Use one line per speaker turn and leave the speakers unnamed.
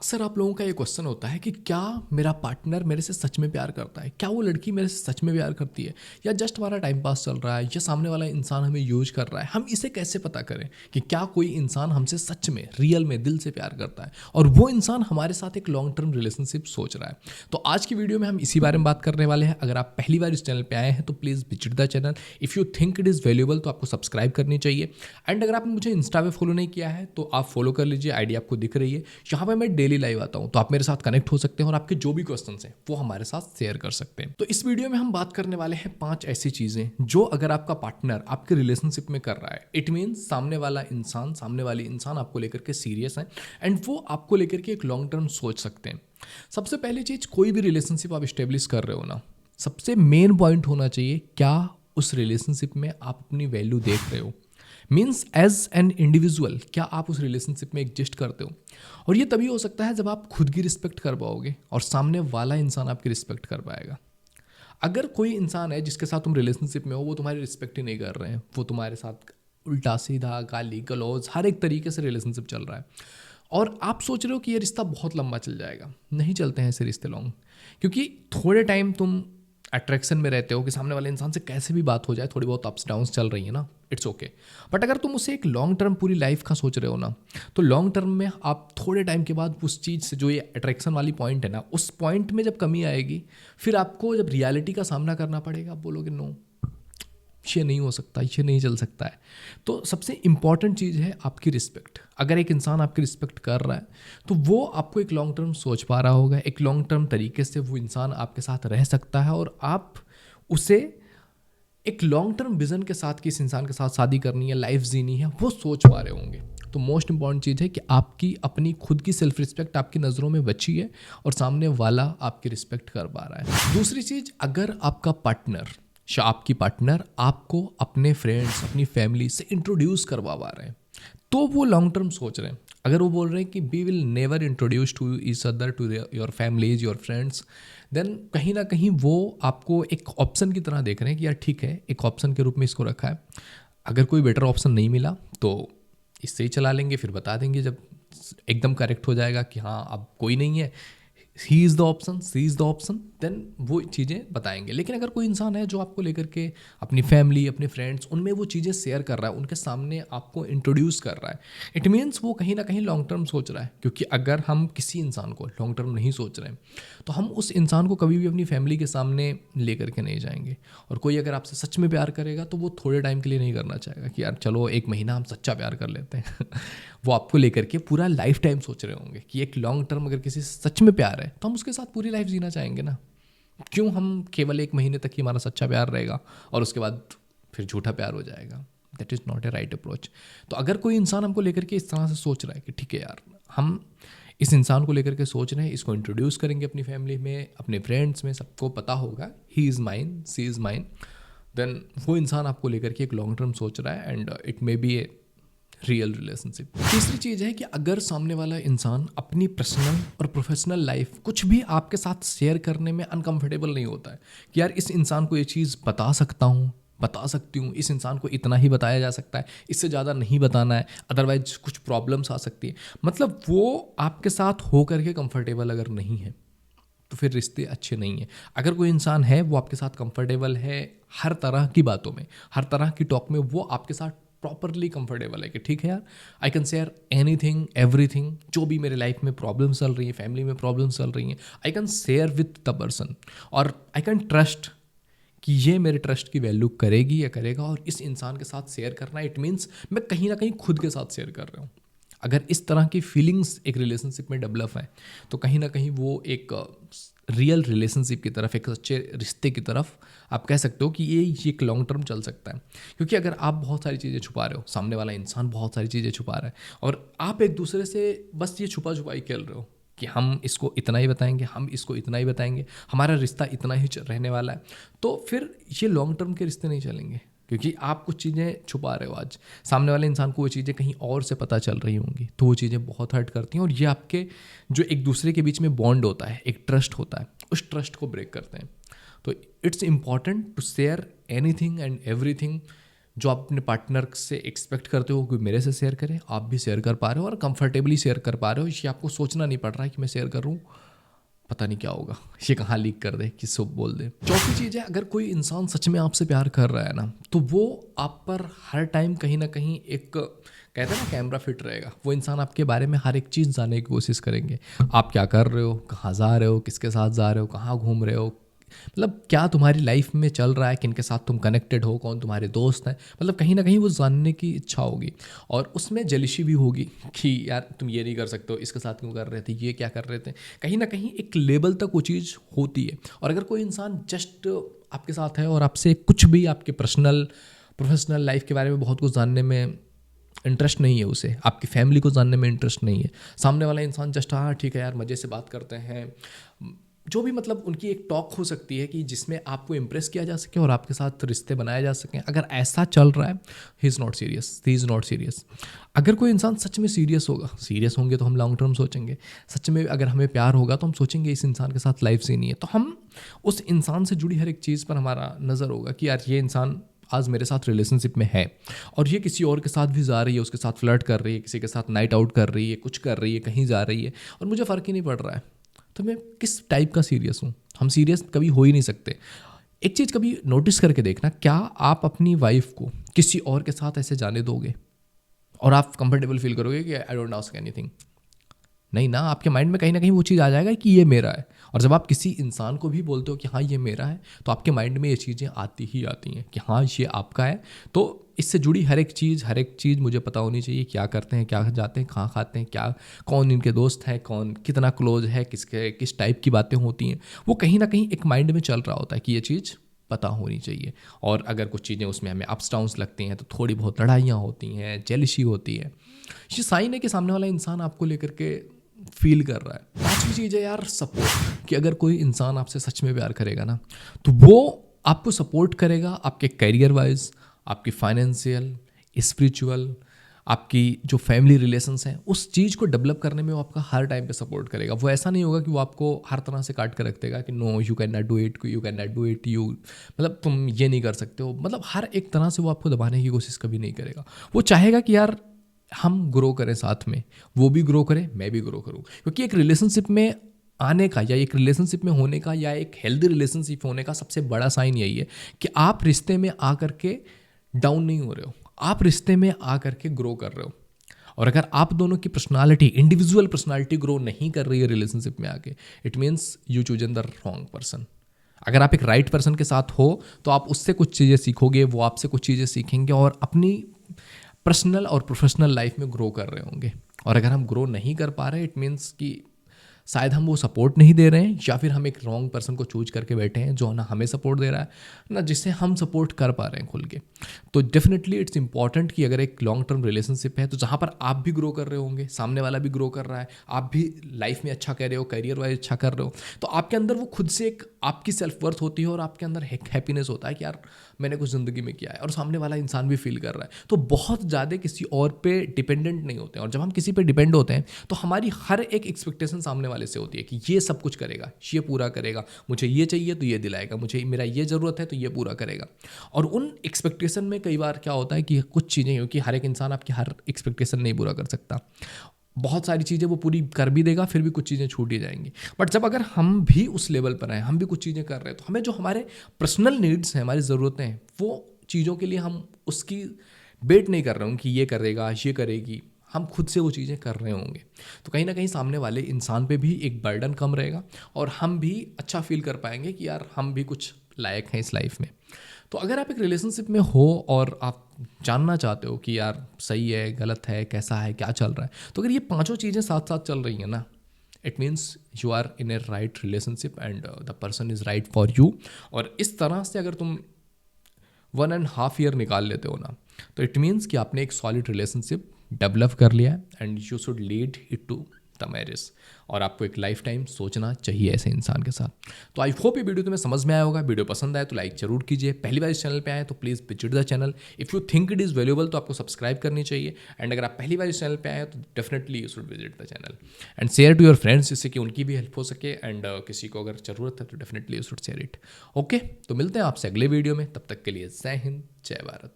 अक्सर आप लोगों का ये क्वेश्चन होता है कि क्या मेरा पार्टनर मेरे से सच में प्यार करता है, क्या वो लड़की मेरे से सच में प्यार करती है या जस्ट हमारा टाइम पास चल रहा है या सामने वाला इंसान हमें यूज कर रहा है। हम इसे कैसे पता करें कि क्या कोई इंसान हमसे सच में रियल में दिल से प्यार करता है और वो इंसान हमारे साथ एक लॉन्ग टर्म रिलेशनशिप सोच रहा है। तो आज की वीडियो में हम इसी बारे में बात करने वाले हैं। अगर आप पहली बार इस चैनल पर आए हैं तो please visit the channel. If you think it is valuable तो आपको सब्सक्राइब करनी चाहिए। एंड अगर आपने मुझे इंस्टा पे फॉलो नहीं किया है तो आप फॉलो कर लीजिए, आईडी आपको दिख रही है। यहाँ पे मैं डेली लाइव आता हूँ तो आप मेरे साथ कनेक्ट हो सकते हैं और आपके जो भी क्वेश्चंस हैं वो हमारे साथ शेयर कर सकते हैं। तो इस वीडियो में हम बात करने वाले हैं 5 ऐसी चीजें जो अगर आपका पार्टनर आपके रिलेशनशिप में कर रहा है, इट मीन्स सामने वाली इंसान आपको लेकर के सीरियस है एंड वो आपको लेकर के एक लॉन्ग टर्म सोच सकते हैं। सबसे पहली चीज, कोई भी रिलेशनशिप आप स्टेब्लिश कर रहे हो ना, सबसे मेन पॉइंट होना चाहिए क्या उस रिलेशनशिप में आप अपनी वैल्यू देख रहे हो। मीन्स एज एन इंडिविजुअल क्या आप उस रिलेशनशिप में एग्जिस्ट करते हो। और ये तभी हो सकता है जब आप खुद की रिस्पेक्ट कर पाओगे और सामने वाला इंसान आपकी रिस्पेक्ट कर पाएगा। अगर कोई इंसान है जिसके साथ तुम रिलेशनशिप में हो वो तुम्हारी रिस्पेक्ट ही नहीं कर रहे हैं, वो तुम्हारे साथ उल्टा सीधा गाली गलौज हर एक तरीके से रिलेशनशिप चल रहा है और आप सोच रहे हो कि ये रिश्ता बहुत लंबा चल जाएगा, नहीं चलते हैं ऐसे रिश्ते लॉन्ग। क्योंकि थोड़े टाइम तुम अट्रैक्शन में रहते हो कि सामने वाले इंसान से कैसे भी बात हो जाए, थोड़ी बहुत अप्स डाउन्स चल रही है ना, इट्स ओके। बट अगर तुम उसे एक लॉन्ग टर्म पूरी लाइफ का सोच रहे हो ना, तो लॉन्ग टर्म में आप थोड़े टाइम के बाद उस चीज़ से जो ये अट्रैक्शन वाली पॉइंट है ना, उस पॉइंट में जब कमी आएगी फिर आपको जब रियलिटी का सामना करना पड़ेगा, आप बोलोगे नो, ये नहीं हो सकता, ये नहीं चल सकता है। तो सबसे इंपॉर्टेंट चीज़ है आपकी रिस्पेक्ट। अगर एक इंसान आपकी रिस्पेक्ट कर रहा है तो वो आपको एक लॉन्ग टर्म सोच पा रहा होगा, एक लॉन्ग टर्म तरीके से वो इंसान आपके साथ रह सकता है और आप उसे एक लॉन्ग टर्म विजन के साथ किस इंसान के साथ शादी करनी है, लाइफ जीनी है, वो सोच पा रहे होंगे। तो मोस्ट इंपॉर्टेंट चीज़ है कि आपकी अपनी खुद की सेल्फ रिस्पेक्ट आपकी नज़रों में बची है और सामने वाला आपकी रिस्पेक्ट कर पा रहा है। दूसरी चीज़, अगर आपका पार्टनर या आपकी पार्टनर आपको अपने फ्रेंड्स अपनी फैमिली से इंट्रोड्यूस करवा पा रहे हैं तो वो लॉन्ग टर्म सोच रहे हैं। अगर वो बोल रहे हैं कि we will never introduce to each other to your families your friends, then कहीं ना कहीं वो आपको एक ऑप्शन की तरह देख रहे हैं कि यार ठीक है, एक ऑप्शन के रूप में इसको रखा है, अगर कोई बेटर ऑप्शन नहीं मिला तो इससे ही चला लेंगे, फिर बता देंगे जब एकदम करेक्ट हो जाएगा कि हाँ अब कोई नहीं है, he is the option, she is the option, then वो चीज़ें बताएंगे। लेकिन अगर कोई इंसान है जो आपको लेकर के अपनी फैमिली अपने फ्रेंड्स उनमें वो चीज़ें शेयर कर रहा है, उनके सामने आपको इंट्रोड्यूस कर रहा है, इट मीन्स वो कहीं ना कहीं लॉन्ग टर्म सोच रहा है। क्योंकि अगर हम किसी इंसान को लॉन्ग टर्म नहीं सोच रहे हैं तो हम उस इंसान को कभी भी अपनी फैमिली के सामने लेकर के नहीं जाएंगे। और कोई अगर आपसे सच में प्यार करेगा तो वो थोड़े टाइम के लिए नहीं करना चाहेगा कि यार चलो एक महीना हम सच्चा प्यार कर लेते हैं वो आपको लेकर के पूरा लाइफ टाइम सोच रहे होंगे कि एक लॉन्ग टर्म अगर किसी से सच में प्यार है तो हम उसके साथ पूरी लाइफ जीना चाहेंगे ना। क्यों हम केवल एक महीने तक ही हमारा सच्चा प्यार रहेगा और उसके बाद फिर झूठा प्यार हो जाएगा। That is not a right approach. तो अगर कोई इंसान हमको लेकर के इस तरह से सोच रहा है कि ठीक है यार, हम इस इंसान को लेकर के सोच रहे हैं, इसको इंट्रोड्यूस करेंगे अपनी फैमिली में अपने फ्रेंड्स में, सबको पता होगा he is mine she is mine, then वो इंसान आपको लेकर के एक लॉन्ग टर्म सोच रहा है and it may be a real relationship. तीसरी चीज़ है कि अगर सामने वाला इंसान अपनी पर्सनल और प्रोफेशनल लाइफ कुछ भी आपके साथ शेयर करने में अनकंफर्टेबल नहीं होता है कि यार इस इंसान को ये चीज़ बता सकता हूँ, बता सकती हूँ, इस इंसान को इतना ही बताया जा सकता है, इससे ज़्यादा नहीं बताना है, अदरवाइज कुछ प्रॉब्लम्स आ सकती है, मतलब वो आपके साथ हो करके कंफर्टेबल अगर नहीं है तो फिर रिश्ते अच्छे नहीं हैं। अगर कोई इंसान है वो आपके साथ कंफर्टेबल है हर तरह की बातों में, हर तरह की टॉक में, वो आपके साथ प्रॉपरली कंफर्टेबल है कि ठीक है यार I can share anything everything, जो भी मेरे लाइफ में प्रॉब्लम्स चल रही है, फैमिली में प्रॉब्लम्स चल रही हैं, I can share with the person और आई कैन ट्रस्ट कि ये मेरे ट्रस्ट की वैल्यू करेगी या करेगा। और इस इंसान के साथ शेयर करना इट मीन्स मैं कहीं ना कहीं खुद के साथ शेयर कर रहा हूँ। अगर इस तरह की फीलिंग्स एक रिलेशनशिप में डेवलप है तो कहीं ना कहीं वो एक रियल रिलेशनशिप की तरफ, एक सच्चे रिश्ते की तरफ आप कह सकते हो कि ये एक लॉन्ग टर्म चल सकता है। क्योंकि अगर आप बहुत सारी चीज़ें छुपा रहे हो, सामने वाला इंसान बहुत सारी चीज़ें छुपा रहा है और आप एक दूसरे से बस ये छुपा छुपाई खेल रहे हो कि हम इसको इतना ही बताएंगे, हम इसको इतना ही बताएंगे, हमारा रिश्ता इतना ही रहने वाला है, तो फिर ये लॉन्ग टर्म के रिश्ते नहीं चलेंगे। क्योंकि आप कुछ चीज़ें छुपा रहे हो, आज सामने वाले इंसान को वो चीज़ें कहीं और से पता चल रही होंगी तो वो चीज़ें बहुत हर्ट करती हैं और ये आपके जो एक दूसरे के बीच में बॉन्ड होता है, एक ट्रस्ट होता है, उस ट्रस्ट को ब्रेक करते हैं। तो it's important to share anything and everything जो आप अपने पार्टनर से एक्सपेक्ट करते हो कि मेरे से शेयर करें, आप भी शेयर कर पा रहे हो और कंफर्टेबली शेयर कर पा रहे हो। ये आपको सोचना नहीं पड़ रहा है कि मैं शेयर कर रहा हूँ, पता नहीं क्या होगा, ये कहाँ लीक कर दे, किसको बोल दे। चौथी चीज़ है, अगर कोई इंसान सच में आपसे प्यार कर रहा है ना, तो वो आप पर हर टाइम कहीं ना कहीं एक, कहते हैं ना, कैमरा फिट रहेगा। वो इंसान आपके बारे में हर एक चीज़ जानने की कोशिश करेंगे। आप क्या कर रहे हो, कहाँ जा रहे हो, किसके साथ जा रहे हो, कहाँ घूम रहे हो, मतलब क्या तुम्हारी लाइफ में चल रहा है, किन के साथ तुम कनेक्टेड हो, कौन तुम्हारे दोस्त हैं, मतलब कहीं ना कहीं वो जानने की इच्छा होगी। और उसमें जेलिशी भी होगी कि यार तुम ये नहीं कर सकते हो, इसके साथ क्यों कर रहे थे, ये क्या कर रहे थे। कहीं ना कहीं एक लेवल तक वो चीज़ होती है। और अगर कोई इंसान जस्ट आपके साथ है और आपसे कुछ भी आपके पर्सनल प्रोफेशनल लाइफ के बारे में बहुत कुछ जानने में इंटरेस्ट नहीं है, उसे आपकी फैमिली को जानने में इंटरेस्ट नहीं है, सामने वाला इंसान जस्ट हाँ ठीक है यार मज़े से बात करते हैं, जो भी मतलब उनकी एक टॉक हो सकती है कि जिसमें आपको इम्प्रेस किया जा सके और आपके साथ रिश्ते बनाए जा सकें, अगर ऐसा चल रहा है, he is not serious, he is not serious. अगर कोई इंसान सच में सीरियस होगा, सीरियस होंगे तो हम लॉन्ग टर्म सोचेंगे। सच में अगर हमें प्यार होगा तो हम सोचेंगे इस इंसान के साथ लाइफ जीनी है, तो हम उस इंसान से जुड़ी हर एक चीज़ पर हमारा नज़र होगा कि यार ये इंसान आज मेरे साथ रिलेशनशिप में है और ये किसी और के साथ भी जा रही है, उसके साथ फ्लर्ट कर रही है, किसी के साथ नाइट आउट कर रही है, कुछ कर रही है, कहीं जा रही है, और मुझे फ़र्क ही नहीं पड़ रहा है, तो मैं किस टाइप का सीरियस हूँ। हम सीरियस कभी हो ही नहीं सकते। एक चीज़ कभी नोटिस करके देखना, क्या आप अपनी वाइफ को किसी और के साथ ऐसे जाने दोगे और आप कंफर्टेबल फील करोगे कि आई डोंट आस्क एनीथिंग? नहीं ना, आपके माइंड में कहीं ना कहीं वो चीज़ आ जाएगा कि ये मेरा है। और जब आप किसी इंसान को भी बोलते हो कि हाँ ये मेरा है, तो आपके माइंड में ये चीज़ें आती ही आती हैं कि हाँ ये आपका है। तो इससे जुड़ी हर एक चीज़ मुझे पता होनी चाहिए, क्या करते हैं, क्या जाते हैं, कहाँ खाते हैं, क्या, कौन इनके दोस्त हैं, कौन कितना क्लोज है, किसके किस टाइप की बातें होती हैं, वो कहीं ना कहीं एक माइंड में चल रहा होता है कि ये चीज़ पता होनी चाहिए। और अगर कुछ चीज़ें उसमें हमें अप्स डाउन्स लगती हैं तो थोड़ी बहुत लड़ाइयाँ होती हैं, जेलिशी होती है, ये साइन है कि सामने वाला इंसान आपको लेकर के फील कर रहा है। पांचवी चीज़ है यार सपोर्ट, कि अगर कोई इंसान आपसे सच में प्यार करेगा ना, तो वो आपको सपोर्ट करेगा आपके करियर वाइज, आपकी फाइनेंशियल, स्पिरिचुअल, आपकी जो फैमिली रिलेशंस हैं, उस चीज़ को डेवलप करने में वो आपका हर टाइम पे सपोर्ट करेगा। वो ऐसा नहीं होगा कि वो आपको हर तरह से काट कर रख देगा कि no you can not do it, you can not do it, you मतलब तुम ये नहीं कर सकते हो, मतलब हर एक तरह से वो आपको दबाने की कोशिश कभी नहीं करेगा। वो चाहेगा कि यार हम ग्रो करें साथ में, वो भी ग्रो करे, मैं भी ग्रो करूं। क्योंकि एक रिलेशनशिप में आने का या एक रिलेशनशिप में होने का या एक हेल्दी रिलेशनशिप होने का सबसे बड़ा साइन यही है कि आप रिश्ते में आकर के डाउन नहीं हो रहे हो, आप रिश्ते में आकर के ग्रो कर रहे हो। और अगर आप दोनों की पर्सनालिटी, इंडिविजुअल पर्सनालिटी ग्रो नहीं कर रही है रिलेशनशिप में आके, it means you chosen the wrong person. अगर आप एक राइट पर्सन के साथ हो तो आप उससे कुछ चीज़ें सीखोगे, वो आपसे कुछ चीज़ें सीखेंगे और अपनी पर्सनल और प्रोफेशनल लाइफ में ग्रो कर रहे होंगे। और अगर हम ग्रो नहीं कर पा रहे, इट मीन्स कि शायद हम वो सपोर्ट नहीं दे रहे हैं, या फिर हम एक रॉन्ग पर्सन को चूज करके बैठे हैं जो ना हमें सपोर्ट दे रहा है ना जिससे हम सपोर्ट कर पा रहे हैं खुल के। तो डेफिनेटली इट्स इंपॉर्टेंट कि अगर एक लॉन्ग टर्म रिलेशनशिप है तो जहाँ पर आप भी ग्रो कर रहे होंगे, सामने वाला भी ग्रो कर रहा है, आप भी लाइफ में अच्छा कर रहे हो, करियर वाइज अच्छा कर रहे हो, तो आपके अंदर वो खुद से एक आपकी सेल्फ वर्थ होती है और आपके अंदर एक हैप्पीनेस होता है कि यार मैंने कुछ ज़िंदगी में किया है, और सामने वाला इंसान भी फील कर रहा है। तो बहुत ज़्यादा किसी और पे डिपेंडेंट नहीं होते हैं। और जब हम किसी पे डिपेंड होते हैं तो हमारी हर एक एक्सपेक्टेशन सामने वाले से होती है कि ये सब कुछ करेगा, ये पूरा करेगा, मुझे ये चाहिए तो ये दिलाएगा, मुझे मेरा ये ज़रूरत है तो ये पूरा करेगा। और उन एक्सपेक्टेशन में कई बार क्या होता है कि कुछ चीज़ें, क्योंकि हर एक इंसान आपकी हर एक्सपेक्टेशन नहीं पूरा कर सकता, बहुत सारी चीज़ें वो पूरी कर भी देगा, फिर भी कुछ चीज़ें छूट ही जाएंगी। बट जब अगर हम भी उस लेवल पर हैं, हम भी कुछ चीज़ें कर रहे हैं, तो हमें जो हमारे पर्सनल नीड्स हैं, हमारी ज़रूरतें हैं, वो चीज़ों के लिए हम उसकी वेट नहीं कर रहे होंगे कि ये करेगा, ये करेगी, हम खुद से वो चीज़ें कर रहे होंगे। तो कहीं ना कहीं सामने वाले इंसान पे भी एक बर्डन कम रहेगा और हम भी अच्छा फील कर पाएंगे कि यार हम भी कुछ लायक हैं इस लाइफ में। तो अगर आप एक रिलेशनशिप में हो और आप जानना चाहते हो कि यार सही है, गलत है, कैसा है, क्या चल रहा है, तो अगर ये पांचों चीज़ें साथ साथ चल रही हैं ना, it means you are in a right relationship and the person is right for you. और इस तरह से अगर तुम 1.5 ईयर निकाल लेते हो ना, तो इट मीन्स कि आपने एक सॉलिड रिलेशनशिप डेवलप कर लिया है and you should lead it to the marriage. और आपको एक लाइफ टाइम सोचना चाहिए ऐसे इंसान के साथ। तो आई होप ये वीडियो तुम्हें समझ में आया होगा। वीडियो पसंद आए तो लाइक जरूर कीजिए। पहली बार इस चैनल पे आए तो please visit the channel. If you think it is valuable तो आपको सब्सक्राइब करनी चाहिए। एंड अगर आप पहली बार इस चैनल पे आए तो definitely you should visit the channel and share to your friends, जिससे कि उनकी भी हेल्प हो सके। एंड किसी को अगर ज़रूरत है तो definitely you should share it. Okay, तो मिलते हैं आपसे अगले वीडियो में। तब तक के लिए जय हिंद, जय भारत।